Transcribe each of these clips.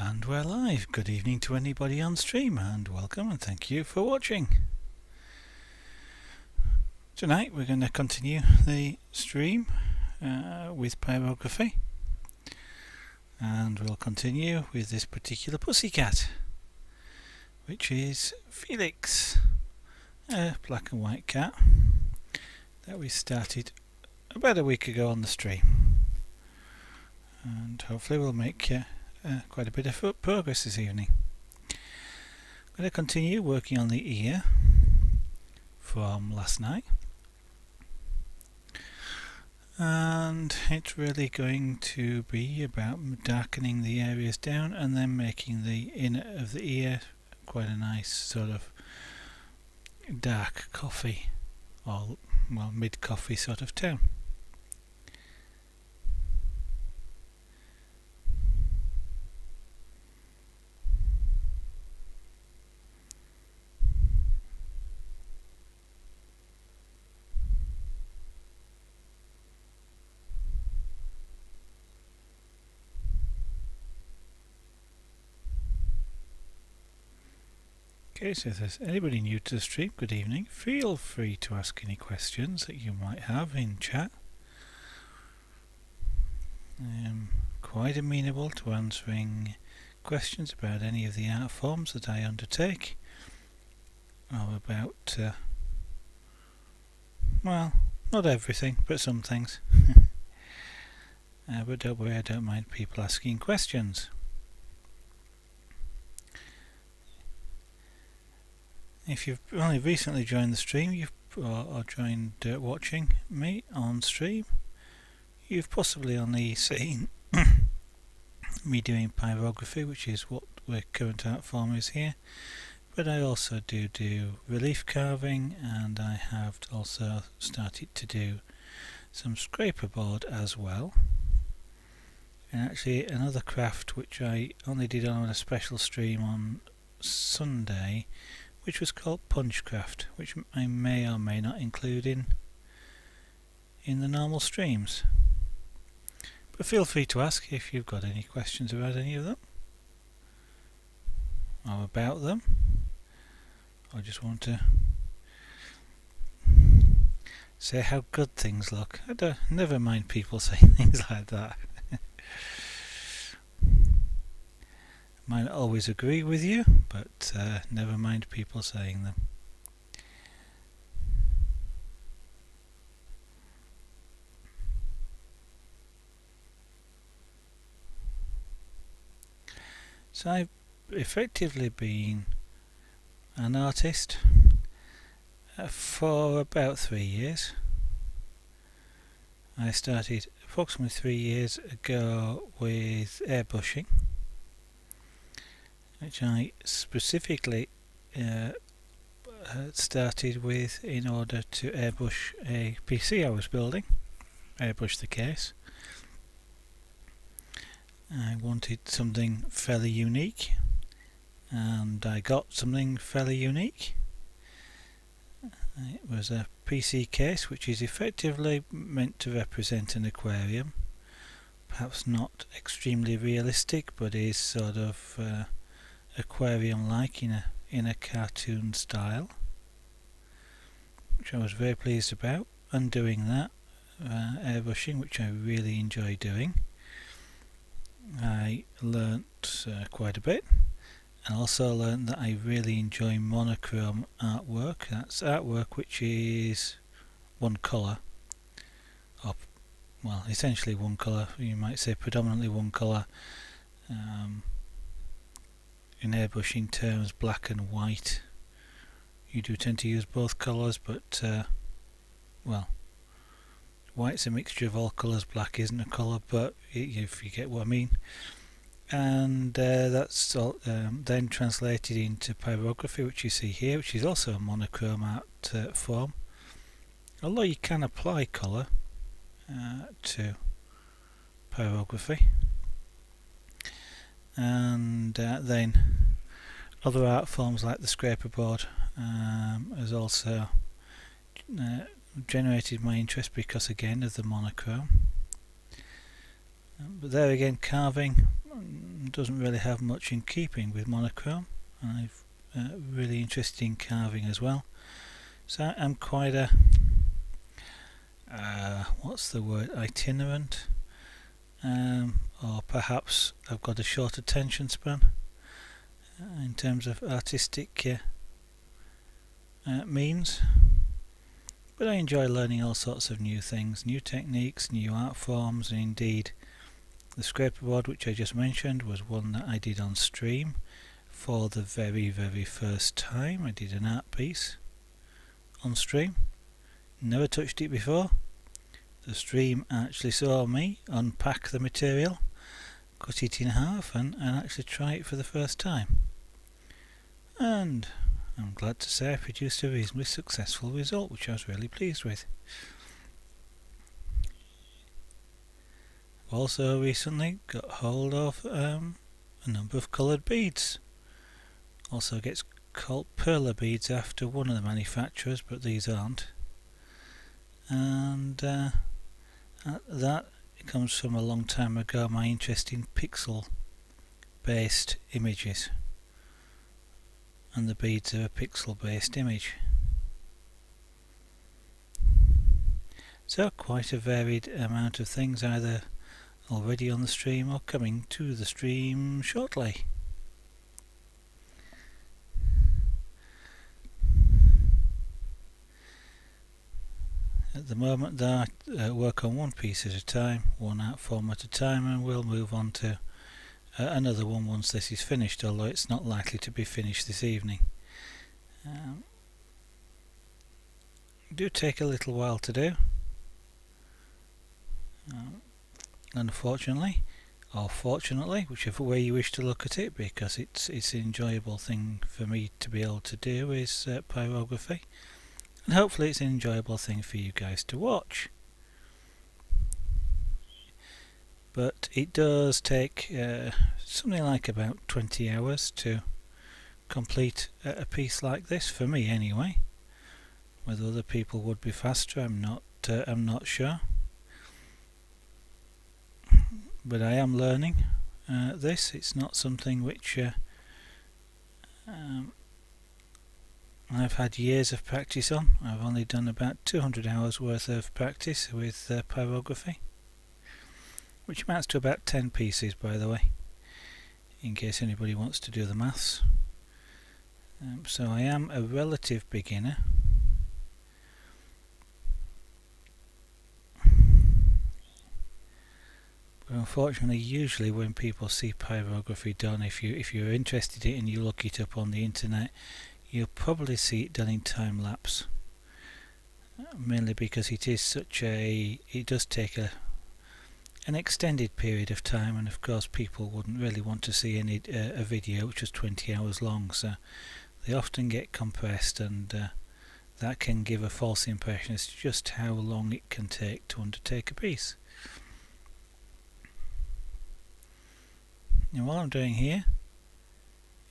And we're live. Good evening to anybody on stream, and welcome and thank you for watching. Tonight we're going to continue the stream with pyrography, and we'll continue with this particular pussycat, which is Felix, a black and white cat that we started about a week ago on the stream, and hopefully we'll make quite a bit of progress this evening. I'm going to continue working on the ear from last night, and it's really going to be about darkening the areas down and then making the inner of the ear quite a nice sort of dark coffee, or well, mid coffee sort of tone. Okay, so if there's anybody new to the stream, good evening. Feel free to ask any questions that you might have in chat. I'm quite amenable to answering questions about any of the art forms that I undertake, or about, well, not everything, but some things. But don't worry, I don't mind people asking questions. If you've only recently joined the stream, or joined watching me on stream, you've possibly only seen me doing pyrography, which is what the current art form is here. But I also do relief carving, and I have also started to do some scraper board as well. And actually another craft which I only did on a special stream on Sunday, which was called Punchcraft, which I may or may not include in the normal streams. But feel free to ask if you've got any questions about any of them, or about them, or just want to say how good things look. Never mind people saying things like that. Might not always agree with you, but never mind people saying them. So I've effectively been an artist for about 3 years. I started approximately 3 years ago with airbrushing, which I specifically started with in order to airbrush a PC I was building, airbrush the case. I wanted something fairly unique, and I got something fairly unique. It was a PC case which is effectively meant to represent an aquarium, perhaps not extremely realistic, but is sort of aquarium-like in a cartoon style, which I was very pleased about, and doing that airbrushing, which I really enjoy doing. I learnt quite a bit, and also learnt that I really enjoy monochrome artwork. That's artwork which is one colour, or well, essentially one colour. You might say predominantly one colour. In airbrushing terms, black and white. You do tend to use both colours, but well, white's a mixture of all colours, black isn't a colour, but if you get what I mean. And that's all, then translated into pyrography, which you see here, which is also a monochrome art form, although you can apply colour to pyrography. And then other art forms like the scraper board has also generated my interest because again of the monochrome. But there again, carving, doesn't really have much in keeping with monochrome, and I'm really interested in carving as well. So I'm quite a what's the word, itinerant, or perhaps I've got a short attention span in terms of artistic means. But I enjoy learning all sorts of new things, new techniques, new art forms, and indeed the scraper board, which I just mentioned, was one that I did on stream for the very first time. I did an art piece on stream, never touched it before. The stream actually saw me unpack the material, cut it in half, and actually try it for the first time. And I'm glad to say I produced a reasonably successful result, which I was really pleased with. Also recently got hold of a number of coloured beads. Also gets called perler beads after one of the manufacturers, but these aren't. And that comes from a long time ago, my interest in pixel based images, and the beads are a pixel based image. So quite a varied amount of things, either already on the stream or coming to the stream shortly. At the moment though, I work on one piece at a time, one art form at a time, and we'll move on to another one once this is finished, although it's not likely to be finished this evening. Do take a little while to do, unfortunately, or fortunately, whichever way you wish to look at it, because it's an enjoyable thing for me to be able to do is pyrography, and hopefully it's an enjoyable thing for you guys to watch. But it does take something like about 20 hours to complete a piece like this, for me anyway. Whether other people would be faster, I'm not sure. But I am learning this. It's not something which I've had years of practice on. I've only done about 200 hours worth of practice with pyrography, which amounts to about 10 pieces, by the way, in case anybody wants to do the maths. So I am a relative beginner. But unfortunately, usually when people see pyrography done, if you're interested in it and you look it up on the internet, you'll probably see it done in time lapse. Mainly because it does take an extended period of time, and of course people wouldn't really want to see a video which was 20 hours long, so they often get compressed, and that can give a false impression as to just how long it can take to undertake a piece. And what I'm doing here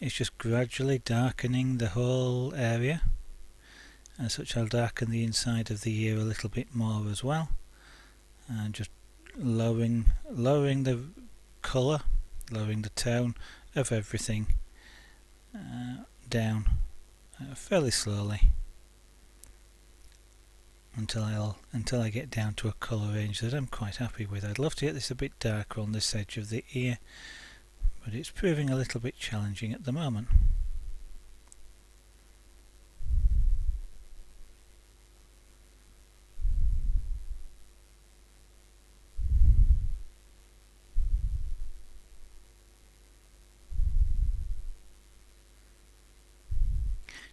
is just gradually darkening the whole area. As such, I'll darken the inside of the ear a little bit more as well, and just lowering the colour, lowering the tone of everything down fairly slowly until I get down to a colour range that I'm quite happy with. I'd love to get this a bit darker on this edge of the ear, but it's proving a little bit challenging at the moment.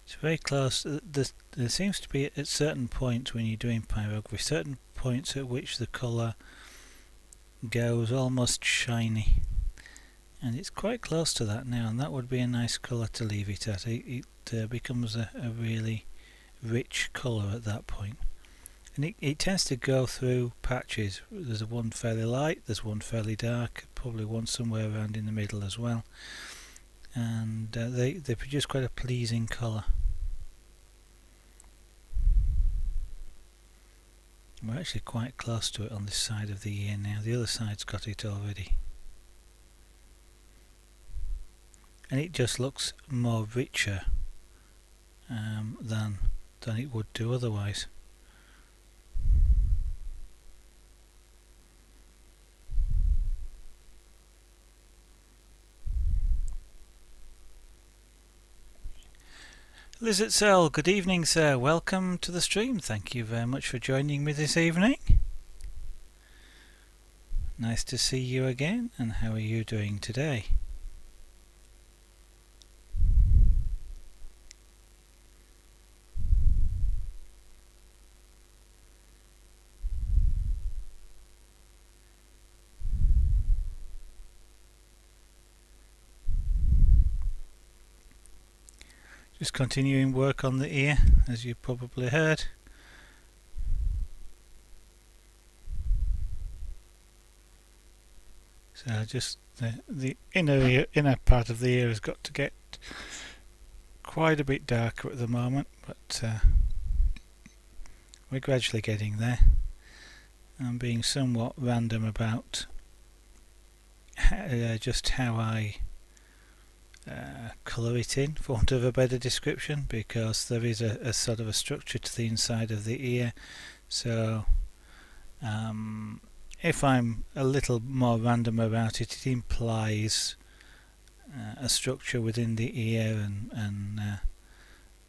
It's very close. There seems to be at certain points when you're doing pyrography, certain points at which the colour goes almost shiny, and it's quite close to that now, and that would be a nice colour to leave it at. It becomes a really rich colour at that point, and it tends to go through patches. There's one fairly light, there's one fairly dark, probably one somewhere around in the middle as well, and they produce quite a pleasing colour. We're actually quite close to it on this side of the ear now. The other side's got it already. and it just looks more richer than it would do otherwise. Lizard Cell, good evening sir, welcome to the stream. Thank you very much for joining me this evening. Nice to see you again, and how are you doing today? Just continuing work on the ear, as you probably heard. So just the inner part of the ear has got to get quite a bit darker at the moment, but we're gradually getting there. I'm being somewhat random about just how I colour it in, for want of a better description, because there is a sort of a structure to the inside of the ear. So if I'm a little more random about it, it implies a structure within the ear and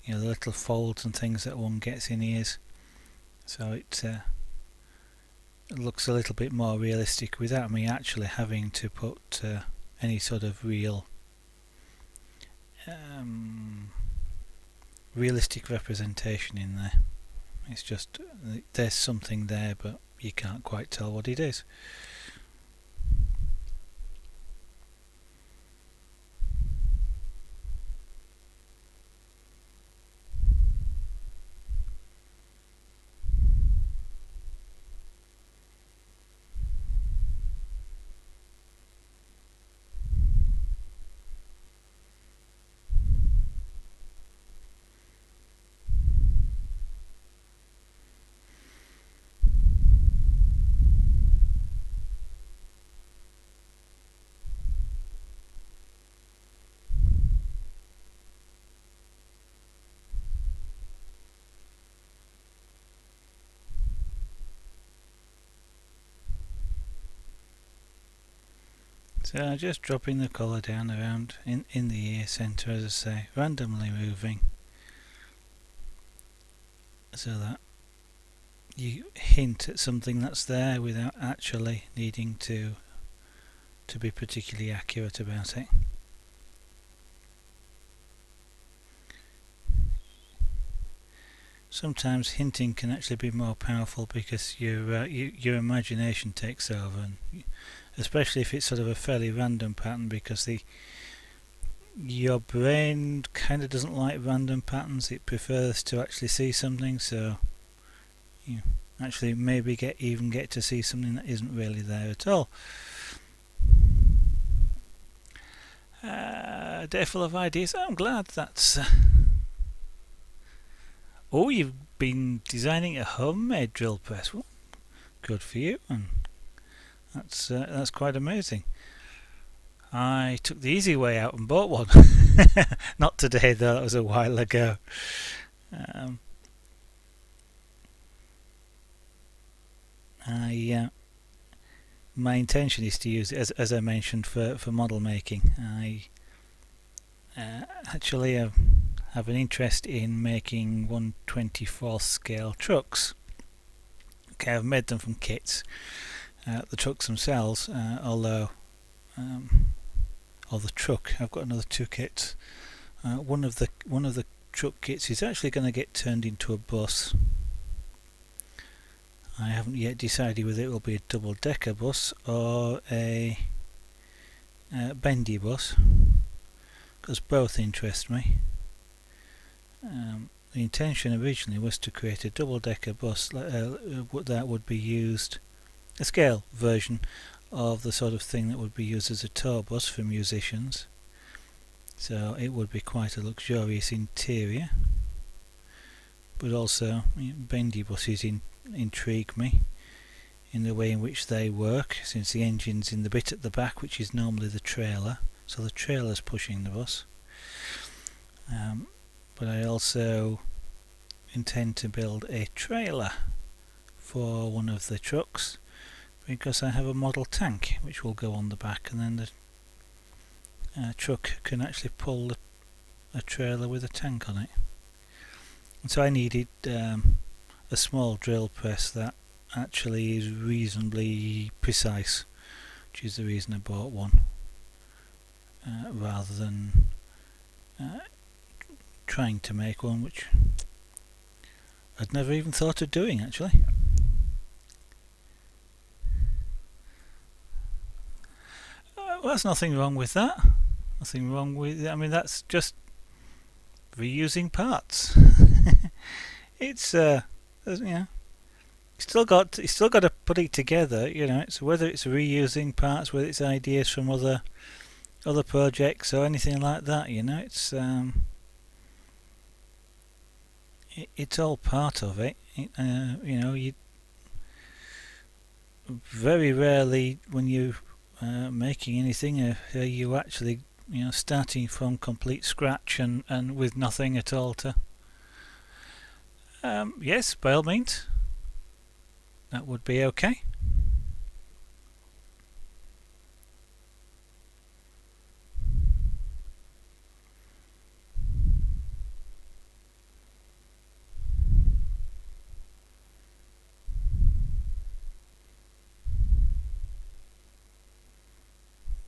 you know, the little folds and things that one gets in ears. So it looks a little bit more realistic without me actually having to put any sort of realistic representation in there. It's just there's something there, but you can't quite tell what it is. So just dropping the colour down around in the ear centre, as I say, randomly moving, so that you hint at something that's there without actually needing to be particularly accurate about it. Sometimes hinting can actually be more powerful because your imagination takes over, and especially if it's sort of a fairly random pattern, because your brain kind of doesn't like random patterns. It prefers to actually see something, so you actually maybe get to see something that isn't really there at all. Day full of ideas. I'm glad that's oh, you've been designing a homemade drill press. Well, good for you, and that's quite amazing. I took the easy way out and bought one. Not today though, that was a while ago. My intention is to use it, as I mentioned, for model making. I actually have an interest in making 1/24 scale trucks. Okay, I've made them from kits. The trucks themselves, although or the truck, I've got another 2 kits. One of the truck kits is actually going to get turned into a bus. I haven't yet decided whether it will be a double-decker bus or a bendy bus, because both interest me. The intention originally was to create a double-decker bus that would be used, a scale version of the sort of thing that would be used as a tour bus for musicians. So it would be quite a luxurious interior, but also bendy buses intrigue me in the way in which they work, since the engine's in the bit at the back, which is normally the trailer, so the trailer's pushing the bus. But I also intend to build a trailer for one of the trucks, because I have a model tank which will go on the back, and then the truck can actually pull a trailer with a tank on it. And so I needed a small drill press that actually is reasonably precise, which is the reason I bought one, rather than trying to make one which I'd never even thought of doing, actually. Well, there's nothing wrong with that. Nothing wrong with, I mean, that's just reusing parts. It's you know, you still got to put it together. You know, so whether it's reusing parts, whether it's ideas from other projects or anything like that, you know, it's all part of it. You know, you very rarely, when you making anything, are you actually, you know, starting from complete scratch and with nothing at all to. Yes, by all means, that would be okay.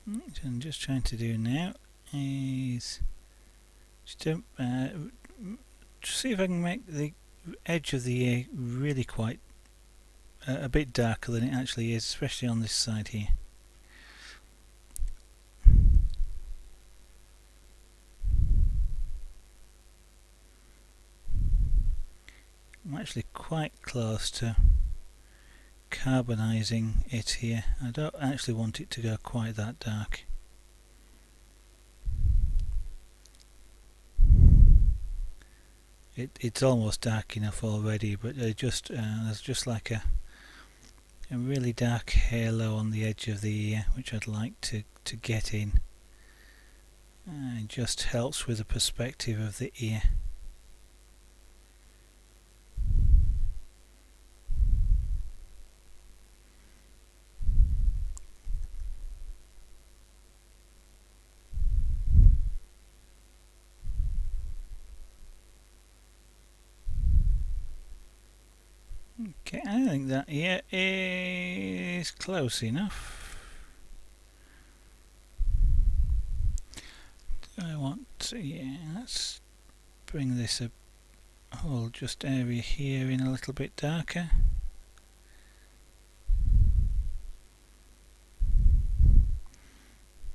What I'm just trying to do now is just to see if I can make the edge of the ear really quite a bit darker than it actually is, especially on this side here. I'm actually quite close to carbonising it here. I don't actually want it to go quite that dark. It's almost dark enough already, but there's just like a really dark halo on the edge of the ear, which I'd like to get in. It just helps with the perspective of the ear. Okay, I think that ear is close enough. Do I want to, yeah, let's bring this whole just area here in a little bit darker.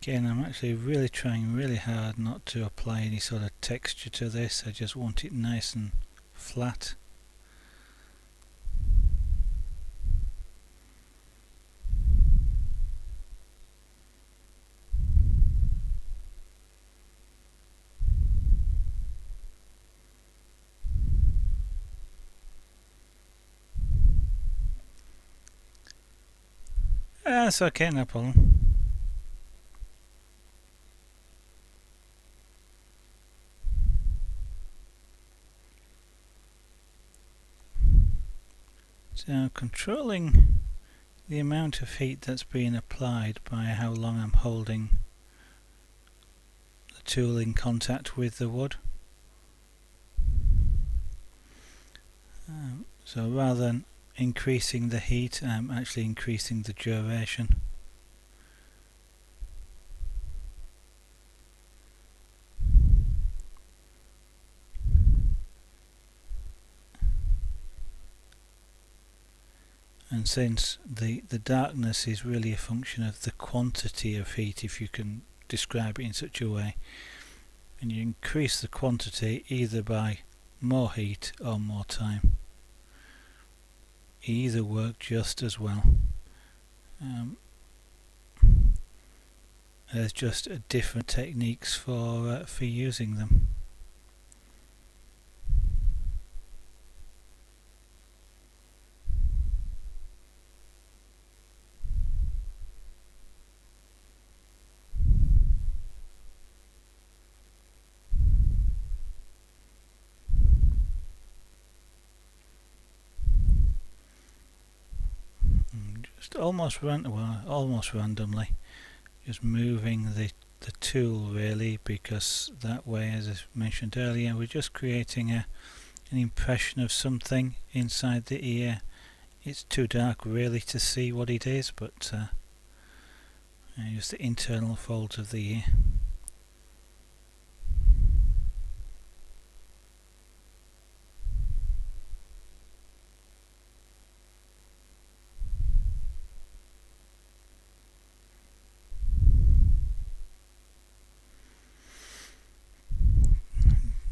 Again, I'm actually really trying really hard not to apply any sort of texture to this. I just want it nice and flat. That's okay, no problem. So controlling the amount of heat that's being applied by how long I'm holding the tool in contact with the wood. So rather than increasing the heat, I'm actually increasing the duration. And since the darkness is really a function of the quantity of heat, if you can describe it in such a way, and you increase the quantity either by more heat or more time, either work just as well. There's just different techniques for using them. just almost randomly, just moving the tool really, because that way, as I mentioned earlier, we're just creating an impression of something inside the ear. It's too dark really to see what it is, but just the internal folds of the ear.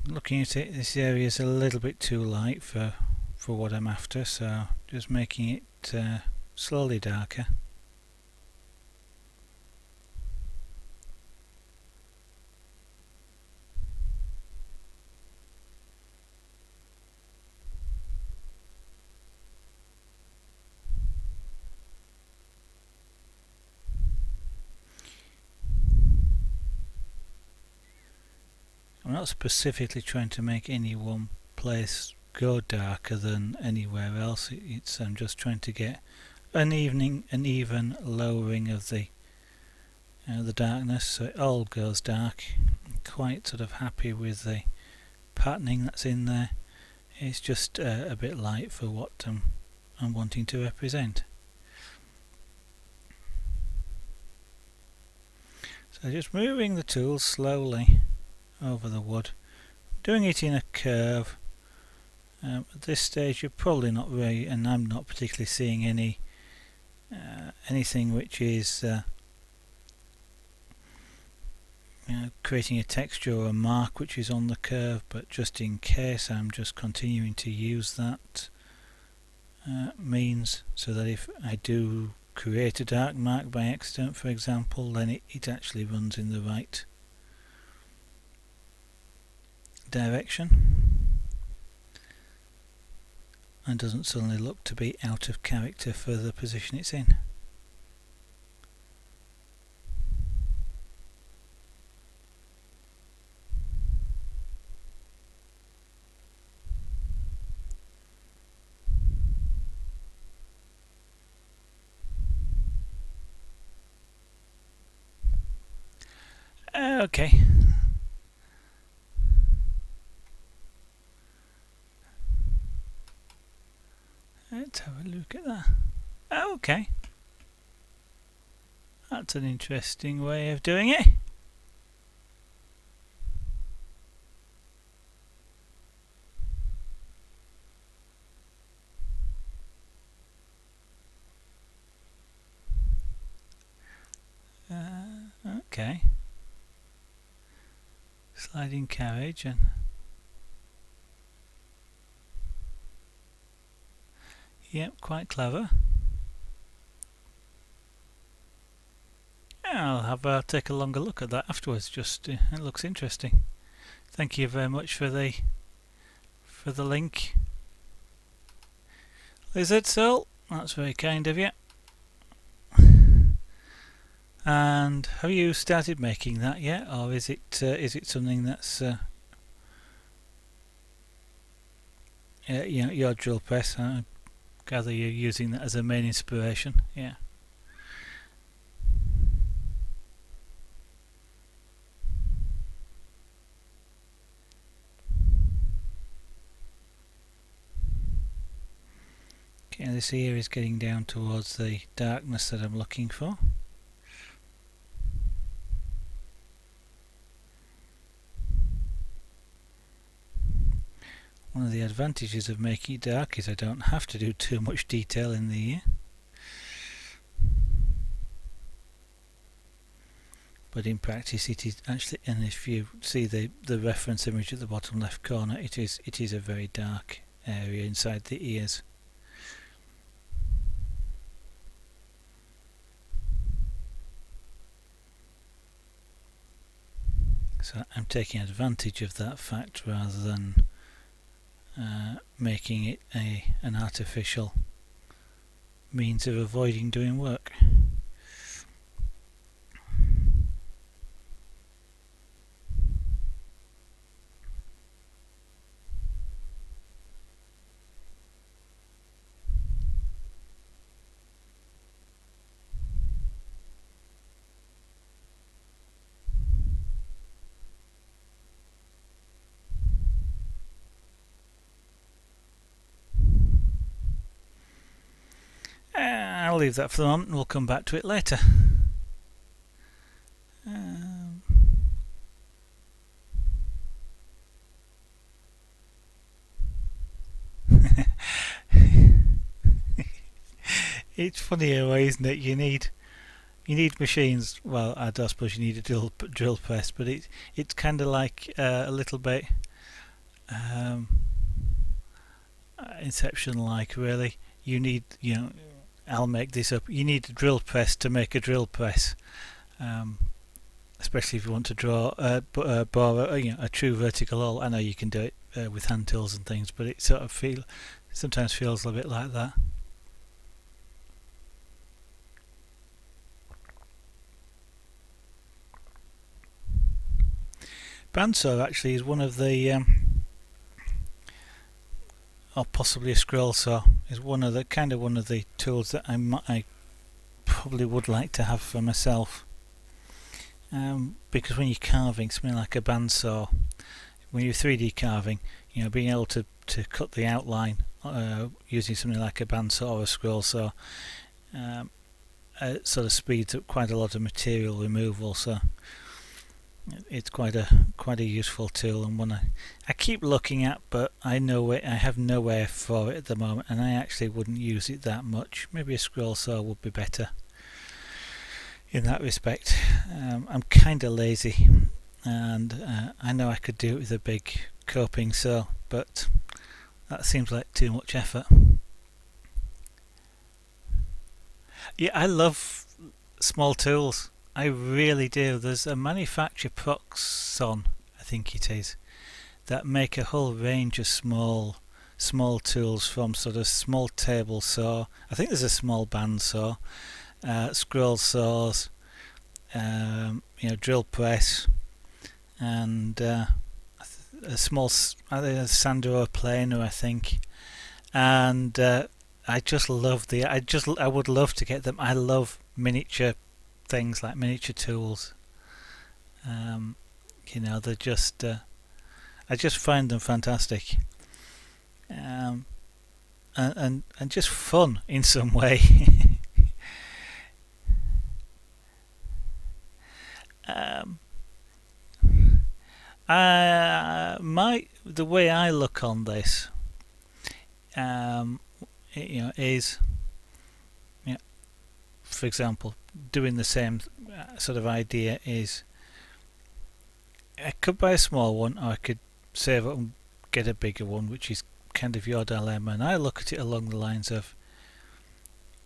Looking at it, this area is a little bit too light for what I'm after, so just making it slowly darker. I'm not specifically trying to make any one place go darker than anywhere else. I'm just trying to get an even lowering of the darkness, so it all goes dark. I'm quite sort of happy with the patterning that's in there. It's just a bit light for what I'm wanting to represent. So just moving the tool slowly over the wood, doing it in a curve. At this stage you're probably not really, and I'm not particularly seeing anything which is creating a texture or a mark which is on the curve, but just in case, I'm just continuing to use that means, so that if I do create a dark mark by accident, for example, then it actually runs in the right direction and doesn't suddenly look to be out of character for the position it's in. Okay. Let's have a look at that. Okay. That's an interesting way of doing it. Okay. Sliding carriage and yep, quite clever. I'll take a longer look at that afterwards. Just it looks interesting. Thank you very much for the link, Lizard Soul. That's very kind of you. And have you started making that yet, or is it something that's your drill press? I gather you're using that as a main inspiration. Yeah. Okay, this ear is getting down towards the darkness that I'm looking for. One of the advantages of making it dark is I don't have to do too much detail in the ear. But in practice it is actually, and if you see the reference image at the bottom left corner, it is a very dark area inside the ears. So I'm taking advantage of that fact rather than making it an artificial means of avoiding doing work. I'll leave that for the moment and we'll come back to it later. It's funny anyway, isn't it? You need machines. Well, I don't suppose you need a drill press, but it's kind of like a little bit Inception-like, really. You need, I'll make this up. You need a drill press to make a drill press, especially if you want to draw bore a true vertical hole. I know you can do it with hand tools and things, but it sort of sometimes feels a bit like that. Bandsaw actually is one of the, or possibly a scroll saw, is one of the tools that I probably would like to have for myself. Because when you're carving something like a bandsaw, when you're 3D carving, being able to cut the outline using something like a bandsaw or a scroll saw sort of speeds up quite a lot of material removal. So it's quite a useful tool, and one I keep looking at, but I have nowhere for it at the moment, and I actually wouldn't use it that much. Maybe a scroll saw would be better in that respect. I'm kind of lazy, and I know I could do it with a big coping saw, but that seems like too much effort. Yeah, I love small tools. I really do. There's a manufacturer, Proxon, I think it is, that make a whole range of small tools, from sort of small table saw. I think there's a small band saw, scroll saws, drill press, and a small sander or planer, I think. And I just love I would love to get them. I love miniature things, like miniature tools. They're just I just find them fantastic, and just fun in some way. The way I look on this, is, for example, doing the same sort of idea is, I could buy a small one, or I could save up and get a bigger one, which is kind of your dilemma. And I look at it along the lines of,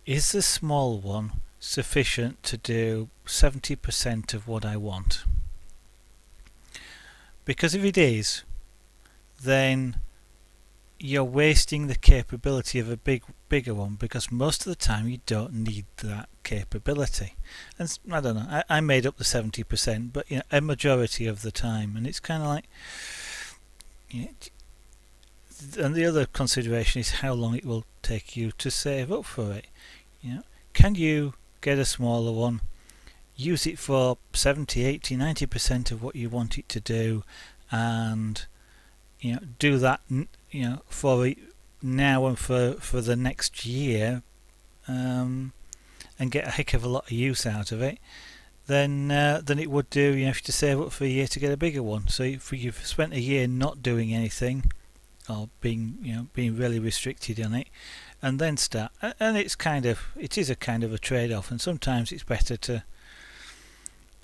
is the small one sufficient to do 70% of what I want? Because if it is, then you're wasting the capability of a bigger one, because most of the time you don't need that capability. And I don't know, I made up the 70%, but a majority of the time. And it's kind of like, and the other consideration is how long it will take you to save up for it. Can you get a smaller one, use it for 70, 80, 90% of what you want it to do, and do that for now and for the next year, and get a heck of a lot of use out of it, then it would do, if you have to save up for a year to get a bigger one. So if you've spent a year not doing anything, or being really restricted on it, and then start, and it is a kind of a trade-off, and sometimes it's better to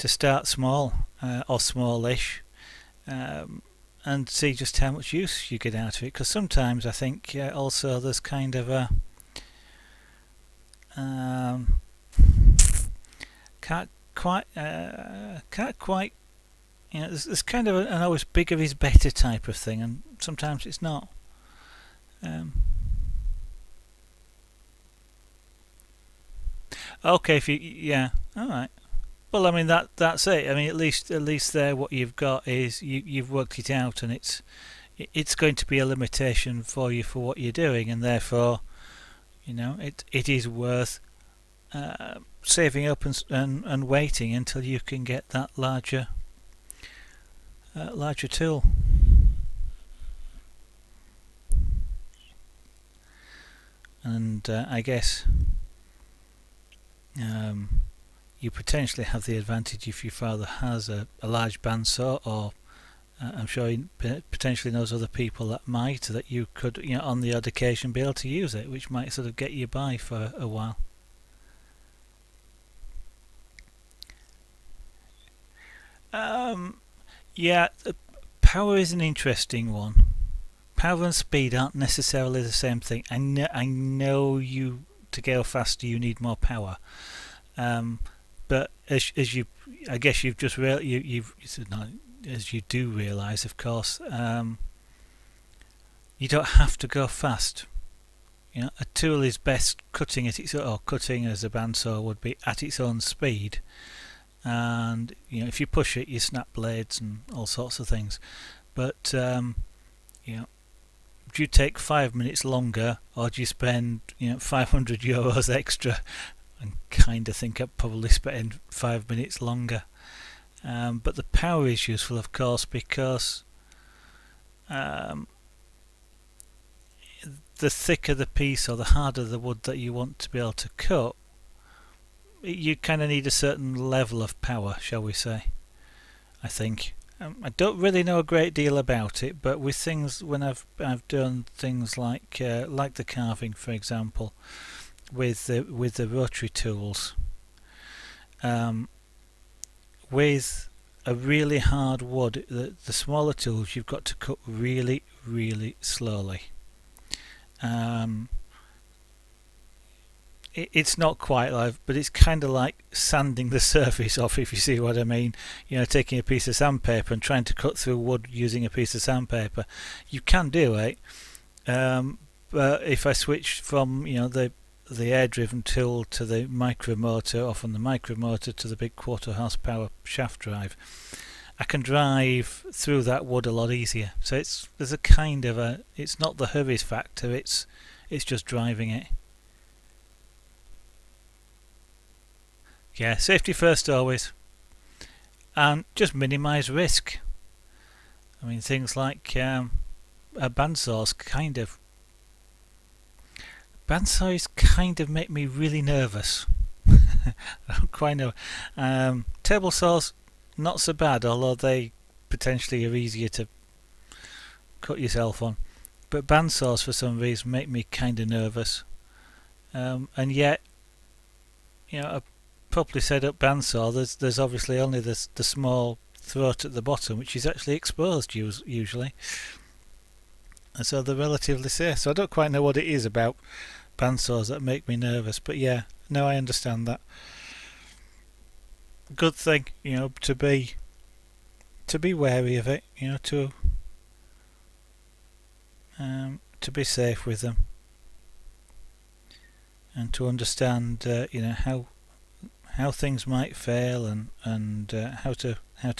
start small, or smallish, and see just how much use you get out of it. Because sometimes I think also there's kind of a can't quite there's kind of an always bigger is better type of thing, and sometimes it's not. Okay, if you all right. Well, I mean that's it. I mean, at least there, what you've got is you've worked it out, and it's going to be a limitation for you for what you're doing, and therefore, it is worth saving up and waiting until you can get that larger tool. And I guess you potentially have the advantage if your father has a large bandsaw, or I'm sure he potentially knows other people that might, that you could, on the odd occasion be able to use it, which might sort of get you by for a while. Yeah, power is an interesting one. Power and speed aren't necessarily the same thing. I know you, to go faster you need more power, but as you, I guess you've just you've not, as you do realise, of course, you don't have to go fast. A tool is best cutting at its, or cutting as a bandsaw would be, at its own speed. And if you push it, you snap blades and all sorts of things. But do you take 5 minutes longer, or do you spend 500 euros extra? And kind of think I'd probably spend 5 minutes longer. But the power is useful, of course, because the thicker the piece or the harder the wood that you want to be able to cut, you kind of need a certain level of power, shall we say, I think. I don't really know a great deal about it, but with things, when I've done things like the carving, for example, with the rotary tools, with a really hard wood, the smaller tools you've got to cut really, really slowly. It's not quite live, but it's kind of like sanding the surface off, if you see what I mean. Taking a piece of sandpaper and trying to cut through wood using a piece of sandpaper. You can do it, but if I switch from the air-driven tool to the micromotor, or from the micromotor to the big 1/4 horsepower shaft drive, I can drive through that wood a lot easier. So there's a kind of it's not the hurry factor, it's just driving it. Yeah, safety first always, and just minimise risk. I mean, things like a bandsaws kind of make me really nervous. I don't quite know. Table saws, not so bad, although they potentially are easier to cut yourself on. But bandsaws, for some reason, make me kind of nervous. And yet, a properly set up bandsaw, there's obviously only the small throat at the bottom, which is actually exposed usually, and so they're relatively safe. So I don't quite know what it is about bandsaws that make me nervous, but yeah, no, I understand that. Good thing, to be wary of it, to be safe with them, and to understand how things might fail, and how to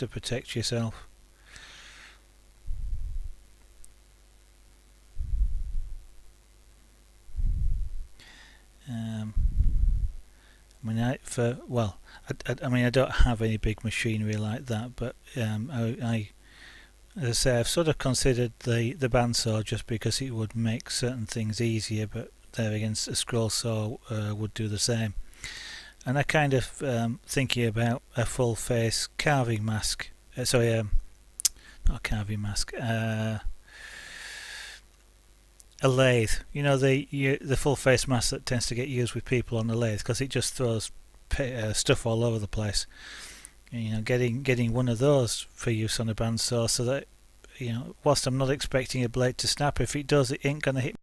protect yourself. I don't have any big machinery like that, but I as I say, I've sort of considered the bandsaw just because it would make certain things easier, but there again, a scroll saw would do the same. And I kind of thinking about a full face carving mask. Not a carving mask. A lathe. The full face mask that tends to get used with people on the lathe, because it just throws stuff all over the place. Getting one of those for use on a bandsaw, so that whilst I'm not expecting a blade to snap, if it does, it ain't gonna hit